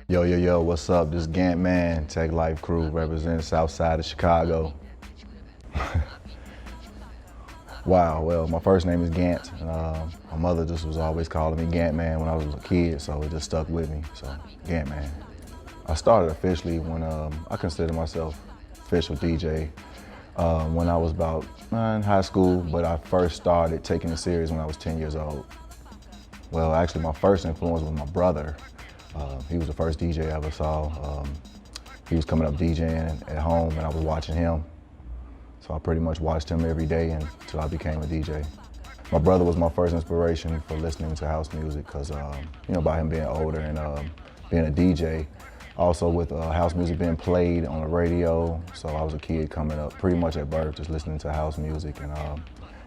Yo, yo, yo, what's up? This is Gant Man, Tech Life Crew, representing South Side of Chicago. Wow, well, my first name is Gant. My mother just was always calling me Gant Man when I was a kid, so it just stuck with me, so Gant Man. I started officially when I consider myself official DJ when I was about in high school, but I first started taking it serious when I was 10 years old. Well, actually, my first influence was my brother. He was the first DJ I ever saw. He was coming up DJing at home and I was watching him. So I pretty much watched him every day until I became a DJ. My brother was my first inspiration for listening to house music because, by him being older and being a DJ, also with house music being played on the radio. So I was a kid coming up pretty much at birth, just listening to house music. And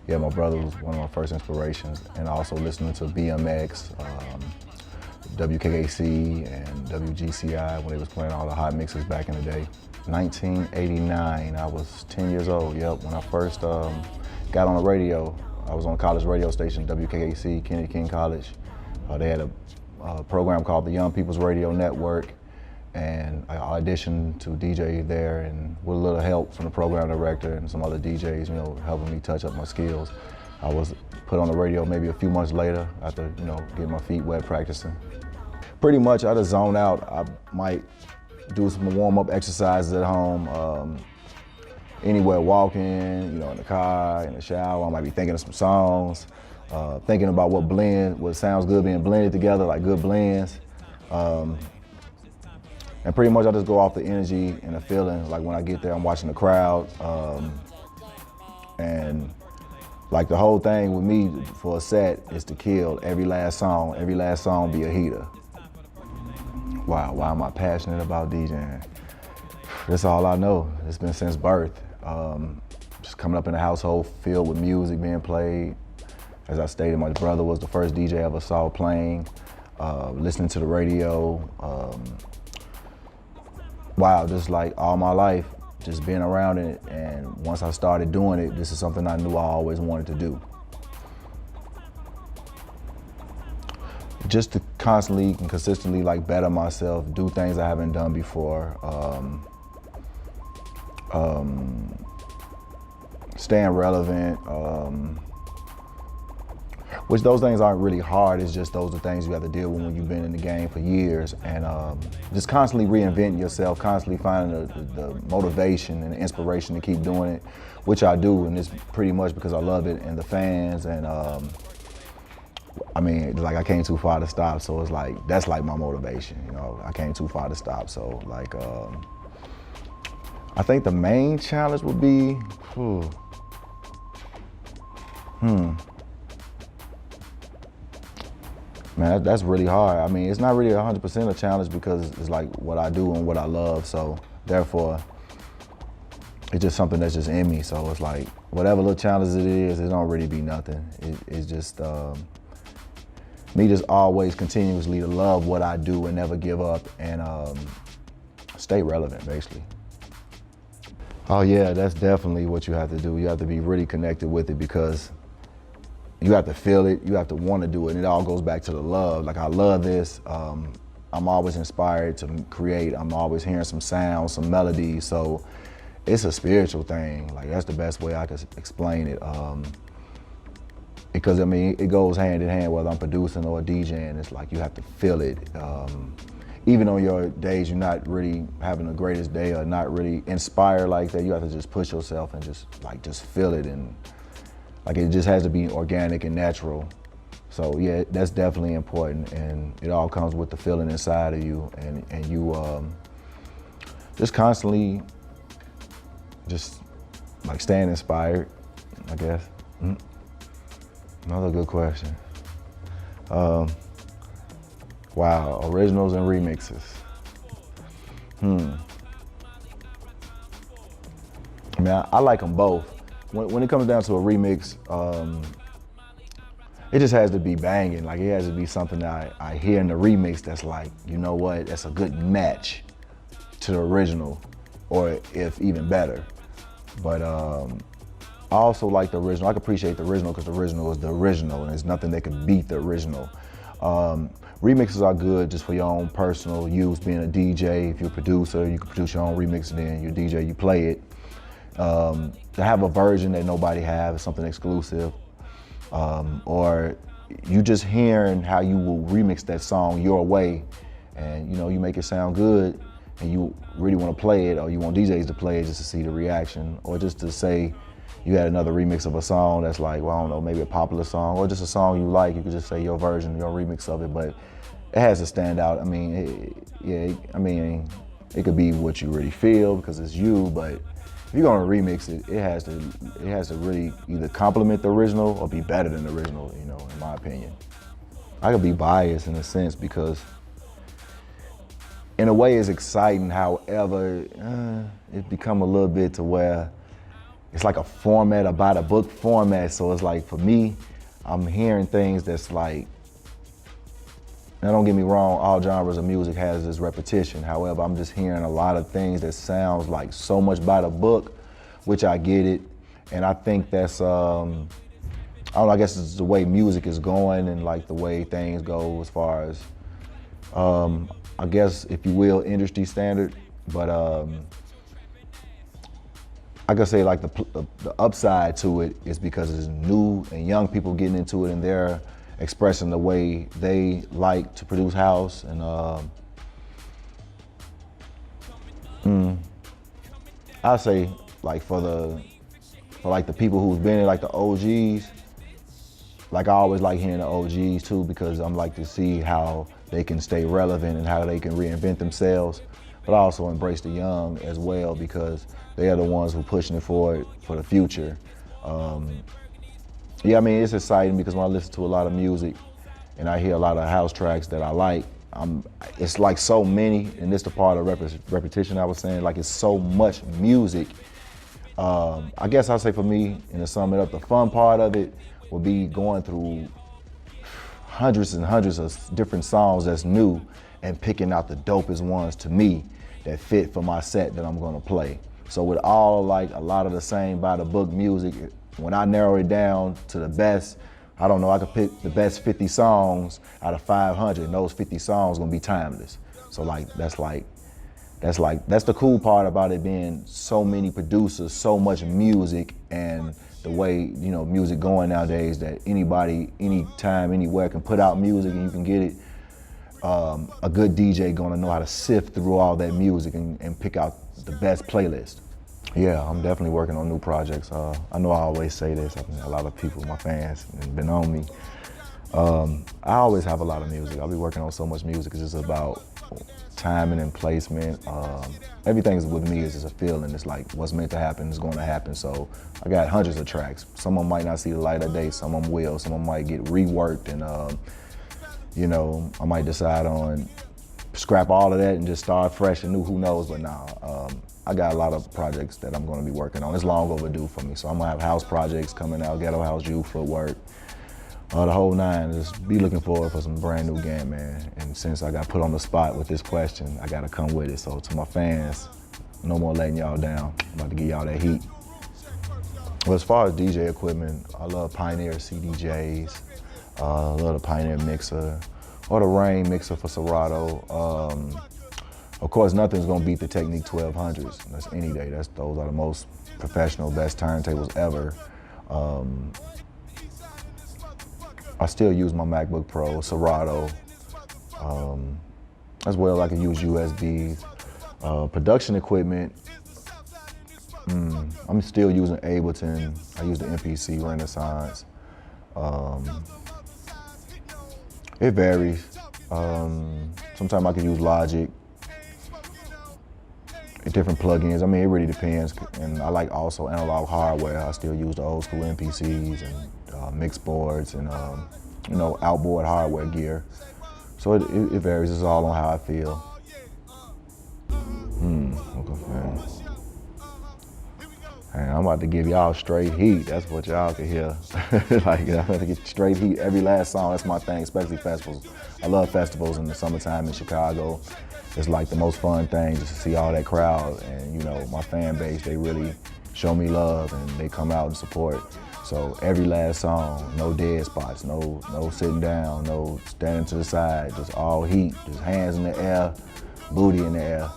yeah, my brother was one of my first inspirations, and also listening to BMX, WKAC and WGCI when they was playing all the hot mixes back in the day. 1989, I was 10 years old, yep, when I first got on the radio. I was on a college radio station, WKAC, Kennedy King College. They had a program called the Young People's Radio Network, and I auditioned to DJ there, and with a little help from the program director and some other DJs, helping me touch up my skills. I was put on the radio maybe a few months later after, getting my feet wet practicing. Pretty much I just zone out. I might do some warm-up exercises at home, anywhere walking, in the car, in the shower. I might be thinking of some songs, thinking about what sounds good being blended together, like good blends. And pretty much I just go off the energy and the feeling. Like when I get there, I'm watching the crowd. And like the whole thing with me for a set is to kill every last song be a heater. Wow, why am I passionate about DJing? That's all I know. It's been since birth. Just coming up in a household filled with music being played. As I stated, my brother was the first DJ I ever saw playing, listening to the radio. Wow, just like all my life, just being around it, and once I started doing it, this is something I knew I always wanted to do. Just to constantly and consistently better myself, do things I haven't done before, staying relevant, which those things aren't really hard. It's just those are things you have to deal with when you've been in the game for years, and just constantly reinventing yourself, constantly finding the motivation and the inspiration to keep doing it, which I do, and it's pretty much because I love it and the fans, and I came too far to stop, so it's that's my motivation, I came too far to stop, so I think the main challenge would be, Man, that's really hard. It's not really 100% a challenge because it's what I do and what I love, so therefore, it's just something that's just in me, so it's whatever little challenge it is, it don't really be nothing. It's just, me just always continuously to love what I do and never give up and stay relevant, basically. Oh yeah, that's definitely what you have to do. You have to be really connected with it because you have to feel it, you have to want to do it, and it all goes back to the love. I love this. I'm always inspired to create. I'm always hearing some sounds, some melodies, so it's a spiritual thing. That's the best way I could explain it. Because it goes hand in hand whether I'm producing or DJing. It's you have to feel it. Even on your days you're not really having the greatest day or not really inspired like that, you have to just push yourself and just feel it, and it just has to be organic and natural. So yeah, that's definitely important, and it all comes with the feeling inside of you, and you just constantly just staying inspired, I guess. Another good question. Wow, originals and remixes. I like them both. When it comes down to a remix, it just has to be banging. It has to be something that I hear in the remix that's you know what, that's a good match to the original, or if even better. But I also like the original. I can appreciate the original because the original is the original, and there's nothing that could beat the original. Remixes are good just for your own personal use, being a DJ. If you're a producer, you can produce your own remix, and then you're a DJ, you play it. To have a version that nobody has, something exclusive, or you just hearing how you will remix that song your way, and you make it sound good, and you really want to play it, or you want DJs to play it just to see the reaction, or just to say you had another remix of a song that's like, well, I don't know, maybe a popular song, or just a song you like, you could just say your version, your remix of it, but it has to stand out. I mean, it could be what you really feel because it's you, but if you're gonna remix it, it has to really either complement the original or be better than the original, in my opinion. I could be biased in a sense because in a way it's exciting, however, it's become a little bit to where it's like a format, a by the book format. So it's like, for me, I'm hearing things that's like, now don't get me wrong, all genres of music has this repetition. However, I'm just hearing a lot of things that sounds like so much by the book, which I get it. And I think that's, I don't know, I guess it's the way music is going and like the way things go as far as, I guess, if you will, industry standard. But I could say like the upside to it is because it's new and young people getting into it and they're expressing the way they like to produce house. And I say like for like the people who's been in, like the OGs, like I always like hearing the OGs too, because I'm like to see how they can stay relevant and how they can reinvent themselves. But I also embrace the young as well because they are the ones who pushing it forward for the future. Yeah, I mean, it's exciting because when I listen to a lot of music and I hear a lot of house tracks that I like, it's like so many, and this the part of repetition I was saying, like it's so much music. I guess I'll say for me, and to sum it up, the fun part of it will be going through hundreds and hundreds of different songs that's new and picking out the dopest ones to me that fit for my set that I'm gonna play. So with all like a lot of the same by the book music, when I narrow it down to the best, I don't know, I could pick the best 50 songs out of 500, and those 50 songs gonna be timeless. So like that's the cool part about it being so many producers, so much music, and the way music going nowadays that anybody, anytime, anywhere can put out music and you can get it. A good DJ gonna know how to sift through all that music and pick out the best playlist. Yeah, I'm definitely working on new projects. I know I always say this, I mean, a lot of people, my fans, have been on me. I always have a lot of music. I'll be working on so much music. It's just about timing and placement. Everything with me is just a feeling. It's like what's meant to happen is going to happen. So I got hundreds of tracks. Some of them might not see the light of day. Some of them will. Some of them might get reworked, and I might decide on scrap all of that and just start fresh and new. Who knows? But nah, I got a lot of projects that I'm going to be working on. It's long overdue for me. So I'm gonna have house projects coming out, ghetto house, youth, footwork. The whole nine. Just be looking forward for some brand new Gant Man. And since I got put on the spot with this question, I gotta come with it. So to my fans, no more letting y'all down. I'm about to give y'all that heat. Well, as far as DJ equipment, I love Pioneer CDJs. I love the Pioneer mixer, or the Rain mixer for Serato. Of course, nothing's gonna beat the Technique 1200s. That's any day. Those are the most professional, best turntables ever. I still use my MacBook Pro, Serato, as well. I can use USBs. Production equipment, I'm still using Ableton. I use the MPC Renaissance. It varies. Sometimes I can use Logic, different plugins. I mean, it really depends. And I like also analog hardware. I still use the old school MPCs and mix boards and outboard hardware gear. So it varies. It's all on how I feel. Okay. And I'm about to give y'all straight heat. That's what y'all can hear. Like, I'm about to get straight heat every last song. That's my thing, especially festivals. I love festivals in the summertime in Chicago. It's like the most fun thing just to see all that crowd. And my fan base, they really show me love and they come out and support. So every last song, no dead spots, no sitting down, no standing to the side, just all heat, just hands in the air, booty in the air.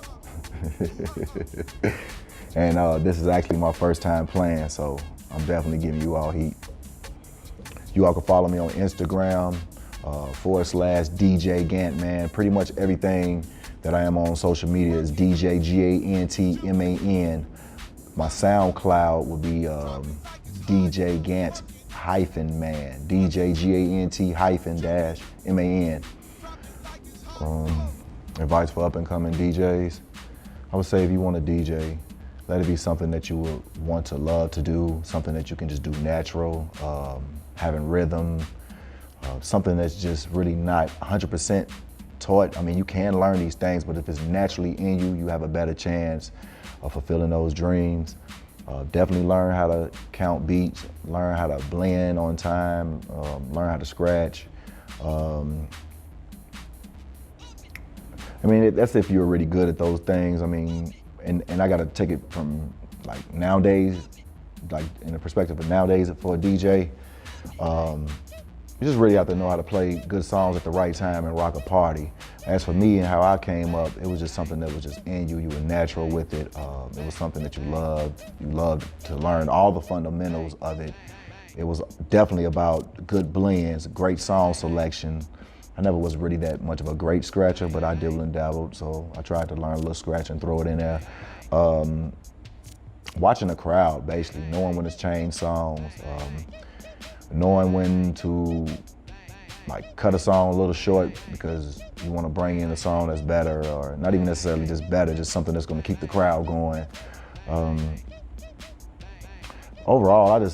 And this is actually my first time playing, so I'm definitely giving you all heat. You all can follow me on Instagram, /DJ Gant Man. Pretty much everything that I am on social media is DJ GANTMAN. My SoundCloud would be DJ Gant -man, DJ GANT-MAN. Advice for up and coming DJs. I would say if you want to DJ, let it be something that you would want to love to do, something that you can just do natural, having rhythm, something that's just really not 100% taught. I mean, you can learn these things, but if it's naturally in you, you have a better chance of fulfilling those dreams. Definitely learn how to count beats, learn how to blend on time, learn how to scratch. I mean, that's if you're really good at those things. I mean, and I gotta take it from like nowadays, like in the perspective of nowadays for a DJ, you just really have to know how to play good songs at the right time and rock a party. As for me and how I came up, it was just something that was just in you. You were natural with it. It was something that you loved. You loved to learn all the fundamentals of it. It was definitely about good blends, great song selection. I never was really that much of a great scratcher, but I dibbled and dabbled, so I tried to learn a little scratch and throw it in there. Watching the crowd, basically, knowing when to change songs, knowing when to like cut a song a little short because you want to bring in a song that's better, or not even necessarily just better, just something that's going to keep the crowd going. Overall, I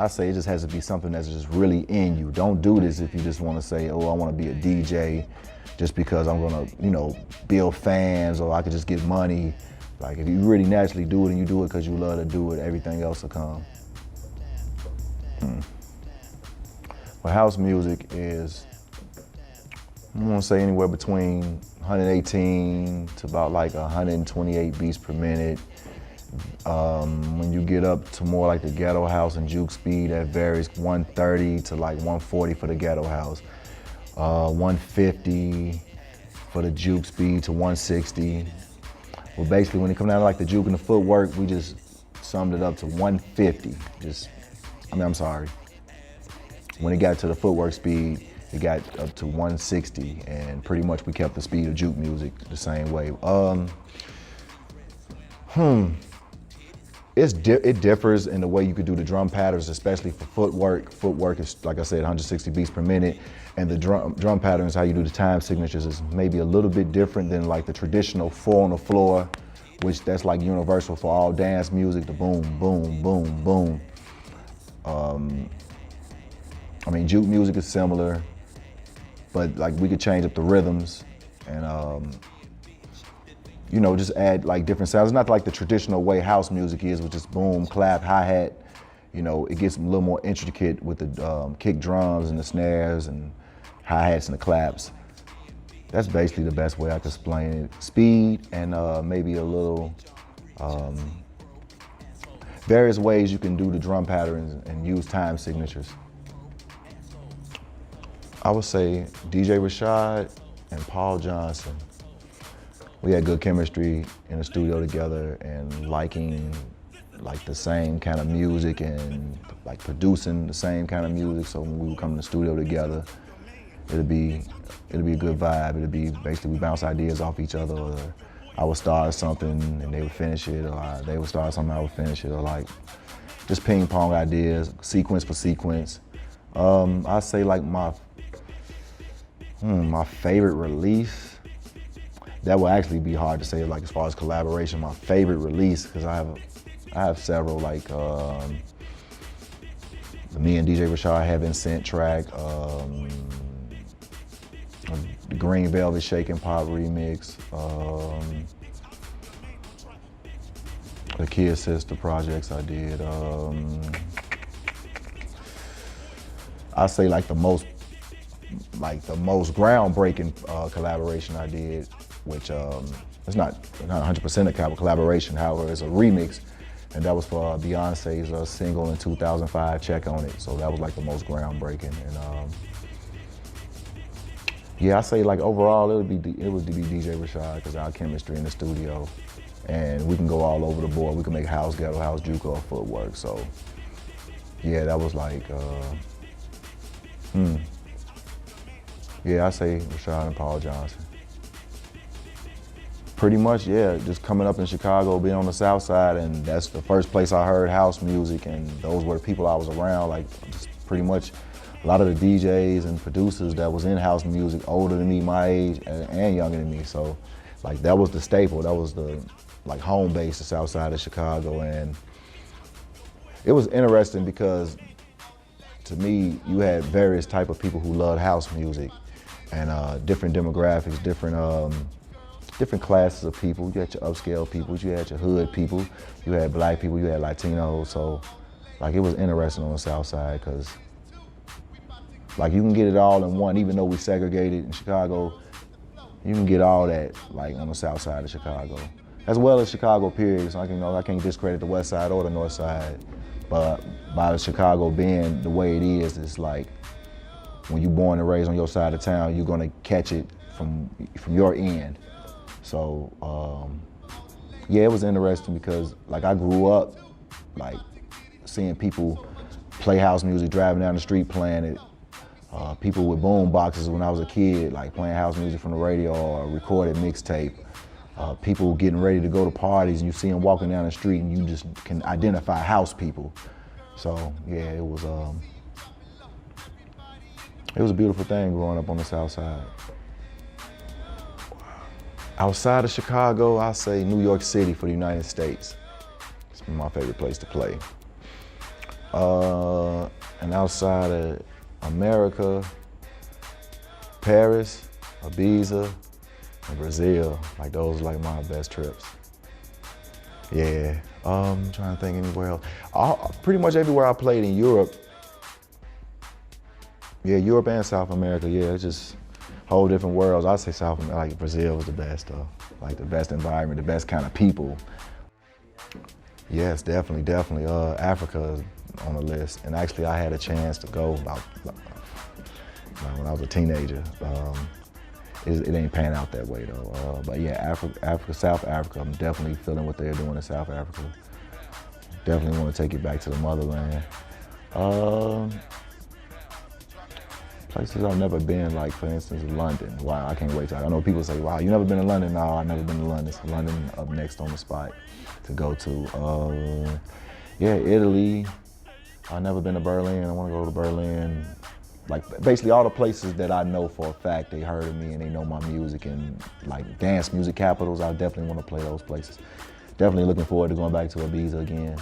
say it just has to be something that's just really in you. Don't do this if you just want to say, oh, I want to be a DJ just because I'm going to, build fans, or I could just get money. Like, if you really naturally do it and you do it because you love to do it, everything else will come. Well, house music is, I want to say anywhere between 118 to about like 128 beats per minute. When you get up to more like the ghetto house and juke speed, that varies 130 to like 140 for the ghetto house, 150 for the juke speed to 160. Well, basically when it comes down to like the juke and the footwork, we just summed it up to 150. I'm sorry. When it got to the footwork speed, it got up to 160, and pretty much we kept the speed of juke music the same way. It differs in the way you could do the drum patterns, especially for footwork. Footwork is, like I said, 160 beats per minute, and the drum patterns, how you do the time signatures, is maybe a little bit different than like the traditional 4 on the floor, which that's like universal for all dance music, the boom, boom, boom, boom. I mean, juke music is similar, but like we could change up the rhythms and just add like different sounds. It's not like the traditional way house music is, with just boom, clap, hi-hat. It gets a little more intricate with the kick drums and the snares and hi-hats and the claps. That's basically the best way I can explain it. Speed and maybe a little, various ways you can do the drum patterns and use time signatures. I would say DJ Rashad and Paul Johnson. We had good chemistry in the studio together and liking like the same kind of music and like producing the same kind of music. So when we would come to the studio together, it'd be a good vibe. It'd be basically we bounce ideas off each other, or I would start something and they would finish it, or they would start something, I would finish it, or like just ping pong ideas, sequence for sequence. I say like my favorite release. That would actually be hard to say, like as far as collaboration. My favorite release, because I have several, like the me and DJ Rashad Heaven Sent track, the Green Velvet Shakin' Pop remix, the Kid Sister projects I did. I say like the most groundbreaking collaboration I did, which it's not 100% a collaboration, however, it's a remix And that was for Beyonce's single in 2005, Check on It. So that was like the most groundbreaking. And yeah, I say like overall it would be DJ Rashad, because our chemistry in the studio, and we can go all over the board. We can make house, ghetto house, juke, or footwork. So yeah, that was like, yeah, I say Rashad and Paul Johnson. Pretty much, yeah, just coming up in Chicago, being on the South Side, and that's the first place I heard house music, and those were the people I was around, like just pretty much a lot of the DJs and producers that was in house music, older than me, my age, and younger than me. So like that was the staple, that was the like home base, the South Side of Chicago. And it was interesting because to me, you had various type of people who loved house music, and different demographics, different classes of people. You had your upscale people, you had your hood people, you had black people, you had Latinos. So like it was interesting on the South Side, because like you can get it all in one. Even though we segregated in Chicago, you can get all that like on the South Side of Chicago, as well as Chicago period. So I can't discredit the West Side or the North Side, but by Chicago being the way it is, it's like when you're born and raised on your side of town, you're gonna catch it from your end. So yeah, it was interesting because like I grew up like seeing people play house music, driving down the street playing it. People with boom boxes when I was a kid, like playing house music from the radio or a recorded mixtape. People getting ready to go to parties, and you see them walking down the street, and you just can identify house people. So yeah, it was a beautiful thing growing up on the South Side. Outside of Chicago, I say New York City for the United States. It's my favorite place to play. And outside of America, Paris, Ibiza, and Brazil. Like those are like my best trips. Yeah, I'm trying to think anywhere else. Pretty much everywhere I played in Europe. Yeah, Europe and South America, yeah, it's just whole different worlds. I'd say South America, like Brazil was the best though. Like the best environment, the best kind of people. Yes, definitely. Africa is on the list. And actually I had a chance to go about when I was a teenager. It ain't pan out that way though. But yeah, Africa, South Africa, I'm definitely feeling what they're doing in South Africa. Definitely want to take it back to the motherland. Places I've never been, like for instance, London. Wow, I can't wait till I know people say, wow, you never been to London? No, I've never been to London. So London up next on the spot to go to. Yeah, Italy. I've never been to Berlin. I want to go to Berlin. Like basically all the places that I know for a fact they heard of me and they know my music, and like dance music capitals, I definitely want to play those places. Definitely looking forward to going back to Ibiza again.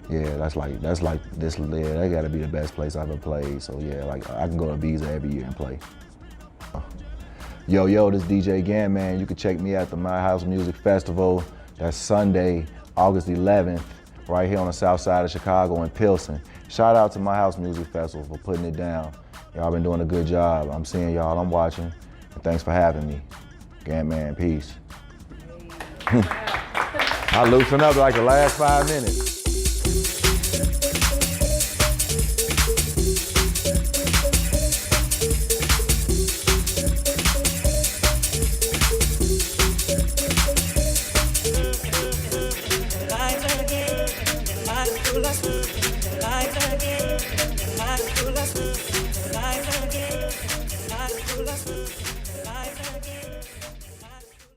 Yeah, that's like this. Yeah, that got to be the best place I've ever played. So yeah, like I can go to Ibiza every year and play. Yo, this DJ Gant Man. You can check me at the My House Music Festival. That's Sunday, August 11th, right here on the South Side of Chicago in Pilsen. Shout out to My House Music Festival for putting it down. Y'all been doing a good job. I'm seeing y'all. I'm watching. And thanks for having me. Gant Man, peace. I loosened up like the last 5 minutes. Life again,